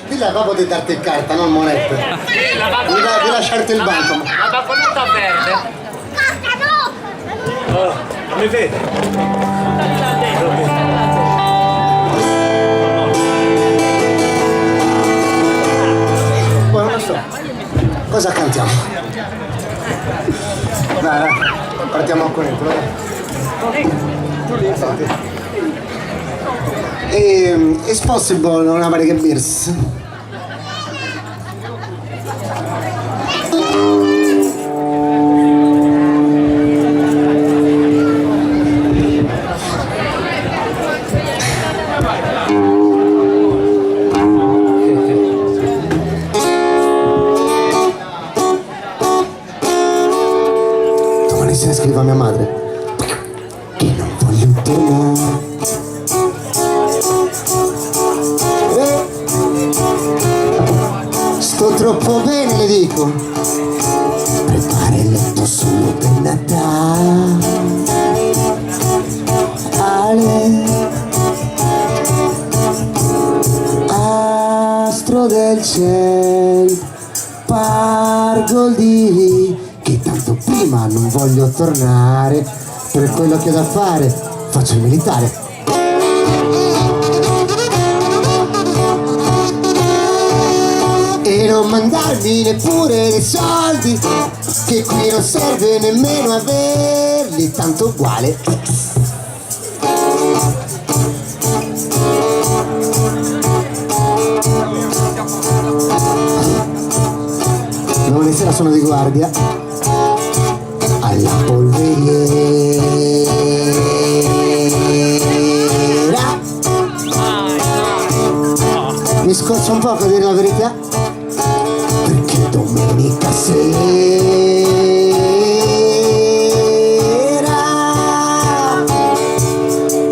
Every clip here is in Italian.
Dille a papà di darti carta, non monete. Di lasciarti il banco. La banconota verde. Oh, mi vede? Buon, non so. Cosa cantiamo? Dai, partiamo con il It's possible una varica beers. Domani se ne scrivo a mia madre che non voglio tornare. Sto troppo bene, le dico. Prepara il letto solo per Natale. Astro del cielo, pargol di che tanto prima non voglio tornare. Per quello che ho da fare faccio il militare. E non mandarmi neppure dei soldi, che qui non serve nemmeno averli, tanto uguale. Domani sera sono di guardia alla polveriera. Mi scoccia un poco a dire la verità, perché domenica sera,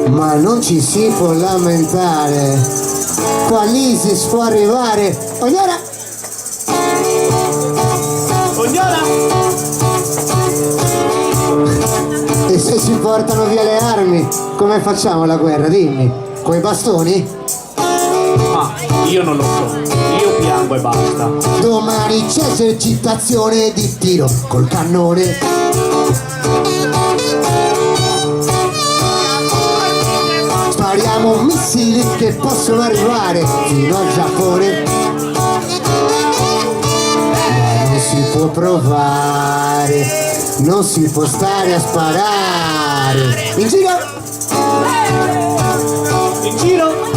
ma non ci si può lamentare, qua l'ISIS può arrivare. Ognora! E se si portano via le armi, come facciamo la guerra? Dimmi, coi bastoni? Ma io non lo so, io piango e basta. Domani c'è esercitazione di tiro col cannone. Spariamo missili che possono arrivare fino al Giappone. Ma non si può provare, non si può stare a sparare. In giro! In giro?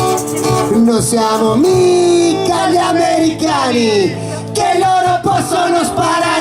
Non siamo mica gli americani, che loro possono sparare.